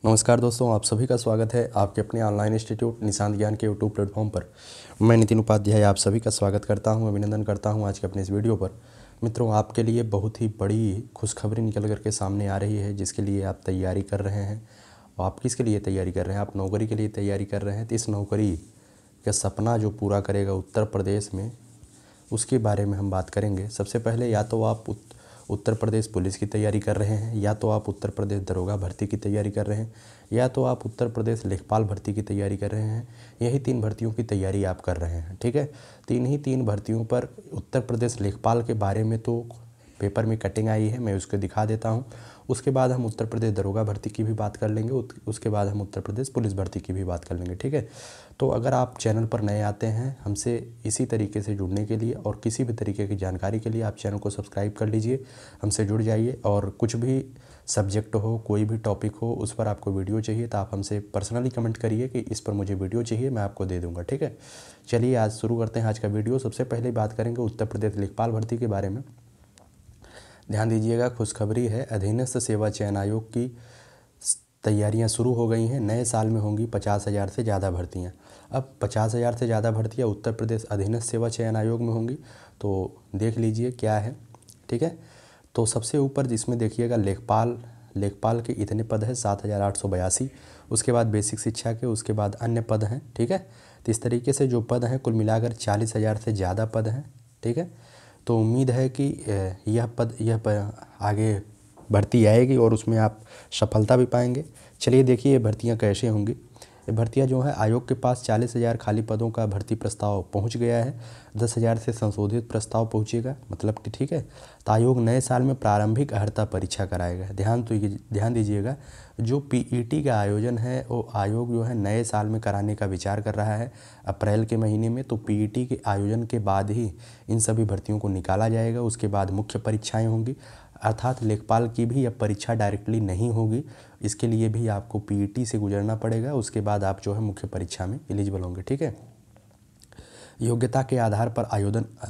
नमस्कार दोस्तों, आप सभी का स्वागत है आपके अपने ऑनलाइन इंस्टीट्यूट निशांत ज्ञान के यूट्यूब प्लेटफॉर्म पर। मैं नितिन उपाध्याय आप सभी का स्वागत करता हूं, अभिनंदन करता हूं आज के अपने इस वीडियो पर। मित्रों, आपके लिए बहुत ही बड़ी खुशखबरी निकल करके सामने आ रही है, जिसके लिए आप तैयारी कर रहे हैं। आप किसके लिए तैयारी कर रहे हैं? आप नौकरी के लिए तैयारी कर रहे हैं। तो इस नौकरी का सपना जो पूरा करेगा उत्तर प्रदेश में, उसके बारे में हम बात करेंगे। सबसे पहले, या तो आप उत्तर प्रदेश पुलिस की तैयारी कर रहे हैं, या तो आप उत्तर प्रदेश दरोगा भर्ती की तैयारी कर रहे हैं, या तो आप उत्तर प्रदेश लेखपाल भर्ती की तैयारी कर रहे हैं। यही 3 भर्तियों की तैयारी आप कर रहे हैं, ठीक है। तीन भर्तियों पर उत्तर प्रदेश लेखपाल के बारे में तो पेपर में कटिंग आई है, मैं उसको दिखा देता हूँ। उसके बाद हम उत्तर प्रदेश दरोगा भर्ती की भी बात कर लेंगे, उसके बाद हम उत्तर प्रदेश पुलिस भर्ती की भी बात कर लेंगे, ठीक है। तो अगर आप चैनल पर नए आते हैं, हमसे इसी तरीके से जुड़ने के लिए और किसी भी तरीके की जानकारी के लिए आप चैनल को सब्सक्राइब कर लीजिए, हमसे जुड़ जाइए। और कुछ भी सब्जेक्ट हो, कोई भी टॉपिक हो, उस पर आपको वीडियो चाहिए तो आप हमसे पर्सनली कमेंट करिए कि इस पर मुझे वीडियो चाहिए, मैं आपको दे दूँगा, ठीक है। चलिए आज शुरू करते हैं आज का वीडियो। सबसे पहले बात करेंगे उत्तर प्रदेश लेखपाल भर्ती के बारे में। ध्यान दीजिएगा, खुशखबरी है। अधीनस्थ सेवा चयन आयोग की तैयारियां शुरू हो गई हैं। नए साल में होंगी 50,000 से ज़्यादा भर्तियां। अब 50,000 से ज़्यादा भर्तियां उत्तर प्रदेश अधीनस्थ सेवा चयन आयोग में होंगी, तो देख लीजिए क्या है, ठीक है। तो सबसे ऊपर जिसमें देखिएगा लेखपाल के इतने पद हैं 7,882। उसके बाद बेसिक शिक्षा के, उसके बाद अन्य पद हैं, ठीक है। तो इस तरीके से जो पद हैं कुल मिलाकर 40,000 से ज़्यादा पद हैं, ठीक है। तो उम्मीद है कि यह आगे भर्ती आएगी और उसमें आप सफलता भी पाएंगे। चलिए देखिए ये भर्तियां कैसे होंगी। ये भर्तियां जो है, आयोग के पास 40,000 खाली पदों का भर्ती प्रस्ताव पहुंच गया है। 10,000 से संशोधित प्रस्ताव पहुंचेगा, मतलब कि, ठीक है। तो आयोग नए साल में प्रारंभिक अर्हता परीक्षा कराएगा। ध्यान दीजिएगा, जो पीईटी का आयोजन है वो आयोग जो है नए साल में कराने का विचार कर रहा है, अप्रैल के महीने में। तो पीईटी के आयोजन के बाद ही इन सभी भर्तियों को निकाला जाएगा। उसके बाद मुख्य परीक्षाएं होंगी, अर्थात लेखपाल की भी अब परीक्षा डायरेक्टली नहीं होगी। इसके लिए भी आपको पीईटी से गुजरना पड़ेगा। उसके बाद आप जो है मुख्य परीक्षा में एलिजिबल होंगे, ठीक है। योग्यता के आधार पर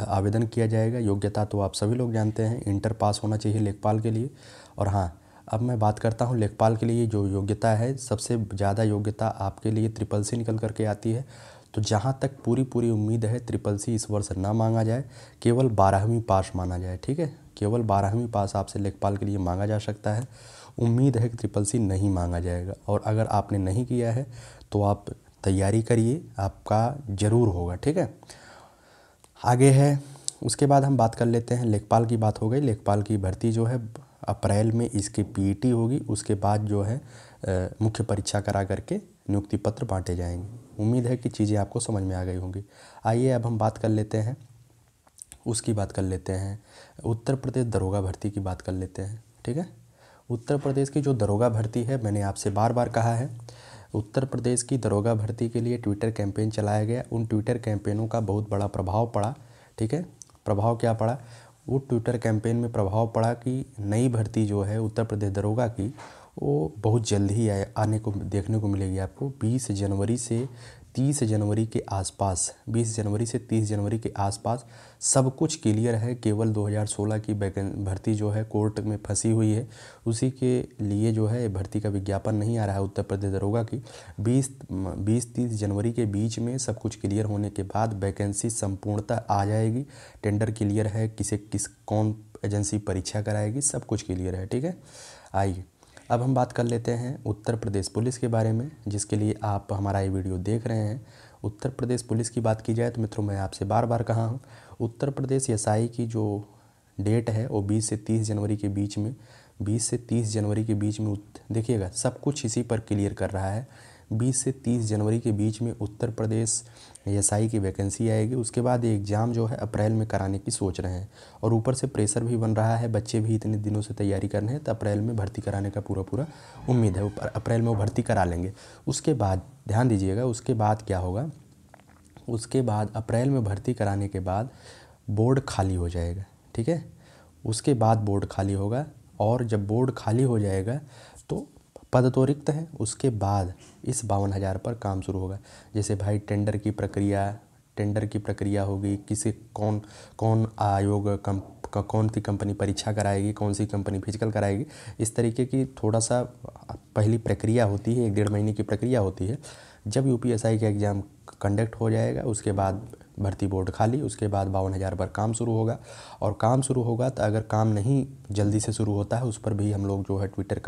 आवेदन किया जाएगा। योग्यता तो आप सभी लोग जानते हैं, इंटर पास होना चाहिए लेखपाल के लिए। और हाँ, अब मैं बात करता हूँ लेखपाल के लिए जो योग्यता है, सबसे ज़्यादा योग्यता आपके लिए ट्रिपल सी निकल करके आती है। तो जहाँ तक पूरी उम्मीद है, ट्रिपल सी इस वर्ष ना मांगा जाए, केवल 12वीं पास माना जाए, ठीक है। केवल 12वीं पास आपसे लेखपाल के लिए मांगा जा सकता है। उम्मीद है कि ट्रिपल सी नहीं मांगा जाएगा। और अगर आपने नहीं किया है तो आप तैयारी करिए, आपका ज़रूर होगा, ठीक है। आगे है, उसके बाद हम बात कर लेते हैं, लेखपाल की बात हो गई। लेखपाल की भर्ती जो है अप्रैल में इसकी पीईटी होगी। उसके बाद जो है मुख्य परीक्षा करा करके नियुक्ति पत्र बांटे जाएंगे। उम्मीद है कि चीज़ें आपको समझ में आ गई होंगी। आइए अब हम बात कर लेते हैं, उत्तर प्रदेश दरोगा भर्ती की बात कर लेते हैं, ठीक है। उत्तर प्रदेश की जो दरोगा भर्ती है, मैंने आपसे बार बार कहा है, उत्तर प्रदेश की दरोगा भर्ती के लिए ट्विटर कैंपेन चलाया गया। उन ट्विटर कैंपेनों का बहुत बड़ा प्रभाव पड़ा, ठीक है। प्रभाव क्या पड़ा? वो ट्विटर कैंपेन में प्रभाव पड़ा कि नई भर्ती जो है उत्तर प्रदेश दरोगा की, वो बहुत जल्द ही आने को देखने को मिलेगी आपको। 20 जनवरी से 30 जनवरी के आसपास, 20 जनवरी से 30 जनवरी के आसपास सब कुछ क्लियर है। केवल 2016 की भर्ती जो है कोर्ट में फंसी हुई है, उसी के लिए जो है भर्ती का विज्ञापन नहीं आ रहा है उत्तर प्रदेश दरोगा की। 20-30 जनवरी के बीच में सब कुछ क्लियर होने के बाद वैकेंसी संपूर्णतः आ जाएगी। टेंडर क्लियर है, कौन एजेंसी परीक्षा कराएगी, सब कुछ क्लियर है, ठीक है। आइए अब हम बात कर लेते हैं उत्तर प्रदेश पुलिस के बारे में, जिसके लिए आप हमारा ये वीडियो देख रहे हैं। उत्तर प्रदेश पुलिस की बात की जाए तो मित्रों, मैं आपसे बार बार कहा हूँ, उत्तर प्रदेश एसआई की जो डेट है वो 20 से 30 जनवरी के बीच में, 20 से 30 जनवरी के बीच में देखिएगा सब कुछ इसी पर क्लियर कर रहा है। 20 से 30 जनवरी के बीच में उत्तर प्रदेश एसआई की वैकेंसी आएगी। उसके बाद ये एग्ज़ाम जो है अप्रैल में कराने की सोच रहे हैं, और ऊपर से प्रेशर भी बन रहा है, बच्चे भी इतने दिनों से तैयारी कर रहे हैं, तो अप्रैल में भर्ती कराने का पूरा उम्मीद है। अप्रैल में वो भर्ती करा लेंगे। उसके बाद ध्यान दीजिएगा, उसके बाद क्या होगा, उसके बाद अप्रैल में भर्ती कराने के बाद बोर्ड खाली हो जाएगा, ठीक है। उसके बाद बोर्ड खाली होगा, और जब बोर्ड खाली हो जाएगा तो पद तो रिक्त हैं, उसके बाद इस 52,000 पर काम शुरू होगा। जैसे भाई टेंडर की प्रक्रिया होगी, किसी कौन आयोग कौन सी कंपनी परीक्षा कराएगी, कौन सी कंपनी फिजिकल कराएगी, इस तरीके की थोड़ा सा पहली प्रक्रिया होती है, 1-1.5 महीने की प्रक्रिया होती है। जब यूपीएसआई का एग्ज़ाम कंडक्ट हो जाएगा उसके बाद भर्ती बोर्ड खाली, उसके बाद 52,000 पर काम शुरू होगा। और काम शुरू होगा तो अगर काम नहीं जल्दी से शुरू होता है उस पर भी हम लोग जो है ट्विटर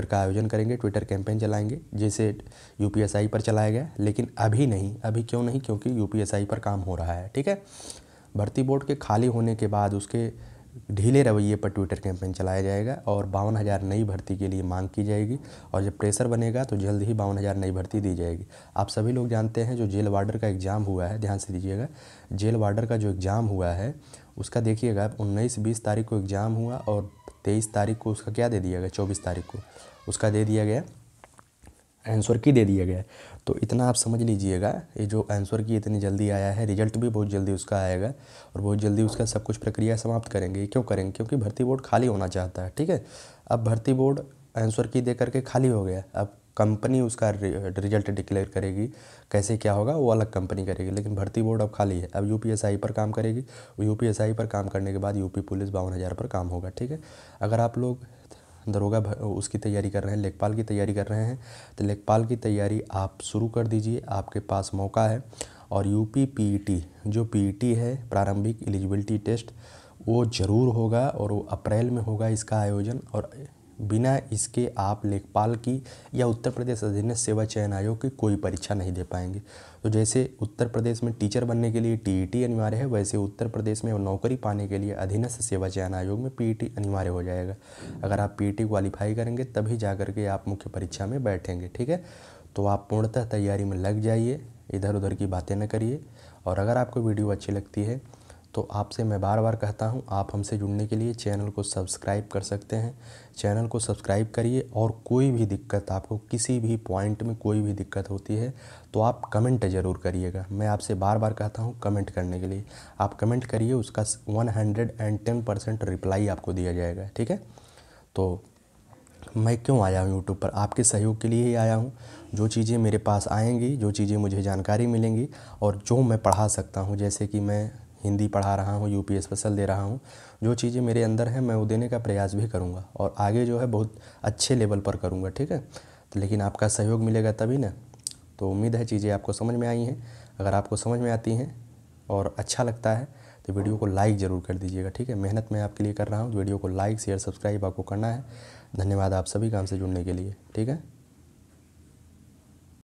का आयोजन करेंगे, ट्विटर कैंपेन चलाएंगे जैसे यूपीएसआई पर चलाया गया। लेकिन अभी नहीं, अभी क्यों नहीं, क्योंकि यूपीएसआई पर काम हो रहा है, ठीक है। भर्ती बोर्ड के खाली होने के बाद उसके ढीले रवैये पर ट्विटर कैंपेन चलाया जाएगा और 52,000 नई भर्ती के लिए मांग की जाएगी। और जब प्रेशर बनेगा तो जल्द ही 52,000 नई भर्ती दी जाएगी। आप सभी लोग जानते हैं जो जेल वार्डर का एग्ज़ाम हुआ है, ध्यान से दीजिएगा, जेल वार्डर का जो एग्ज़ाम हुआ है उसका देखिएगा 19-20 तारीख को एग्ज़ाम हुआ और 23 तारीख को उसका क्या दे दिया गया, 24 तारीख को उसका दे दिया गया आंसर की दे दिया गया है। तो इतना आप समझ लीजिएगा, ये जो आंसर की इतनी जल्दी आया है, रिजल्ट भी बहुत जल्दी उसका आएगा और बहुत जल्दी उसका सब कुछ प्रक्रिया समाप्त करेंगे। क्यों करेंगे, क्योंकि भर्ती बोर्ड खाली होना चाहता है, ठीक है। अब भर्ती बोर्ड आंसर की दे करके खाली हो गया, अब कंपनी उसका रिजल्ट डिक्लेयर करेगी, कैसे क्या होगा वो अलग कंपनी करेगी, लेकिन भर्ती बोर्ड अब खाली है। अब यूपीएसआई पर काम करेगी, यूपीएसआई पर काम करने के बाद यूपी पुलिस 52,000 पर काम होगा, ठीक है। अगर आप लोग दरोगा उसकी तैयारी कर रहे हैं, लेखपाल की तैयारी कर रहे हैं, तो लेखपाल की तैयारी आप शुरू कर दीजिए, आपके पास मौका है। और यूपी पीईटी, जो पीईटी है प्रारंभिक एलिजिबिलिटी टेस्ट, वो ज़रूर होगा और वो अप्रैल में होगा इसका आयोजन। और बिना इसके आप लेखपाल की या उत्तर प्रदेश अधीनस्थ सेवा चयन आयोग की कोई परीक्षा नहीं दे पाएंगे। तो जैसे उत्तर प्रदेश में टीचर बनने के लिए टीईटी अनिवार्य है, वैसे उत्तर प्रदेश में नौकरी पाने के लिए अधीनस्थ सेवा चयन आयोग में पीईटी अनिवार्य हो जाएगा। अगर आप पीईटी क्वालिफाई करेंगे तभी जा करके आप मुख्य परीक्षा में बैठेंगे, ठीक है। तो आप पूर्णतः तैयारी में लग जाइए, इधर उधर की बातें न करिए। और अगर आपको वीडियो अच्छी लगती है तो आपसे मैं बार बार कहता हूं, आप हमसे जुड़ने के लिए चैनल को सब्सक्राइब कर सकते हैं। चैनल को सब्सक्राइब करिए और कोई भी दिक्कत, आपको किसी भी पॉइंट में कोई भी दिक्कत होती है तो आप कमेंट ज़रूर करिएगा। मैं आपसे बार बार कहता हूं कमेंट करने के लिए, आप कमेंट करिए, उसका 110% रिप्लाई आपको दिया जाएगा, ठीक है। तो मैं क्यों आया हूँ यूट्यूब पर, आपके सहयोग के लिए ही आया हूँ। जो चीज़ें मेरे पास आएंगी, जो चीज़ें मुझे जानकारी मिलेंगी और जो मैं पढ़ा सकता हूँ, जैसे कि मैं हिंदी पढ़ा रहा हूँ, यूपी स्पेशल दे रहा हूँ, जो चीज़ें मेरे अंदर हैं मैं वो देने का प्रयास भी करूँगा और आगे जो है बहुत अच्छे लेवल पर करूँगा, ठीक है। तो लेकिन आपका सहयोग मिलेगा तभी ना। तो उम्मीद है चीज़ें आपको समझ में आई हैं। अगर आपको समझ में आती हैं और अच्छा लगता है तो वीडियो को लाइक ज़रूर कर दीजिएगा, ठीक है। मेहनत मैं आपके लिए कर रहा हूँ, वीडियो को लाइक शेयर सब्सक्राइब आपको करना है। धन्यवाद आप सभी का हमसे जुड़ने के लिए, ठीक है।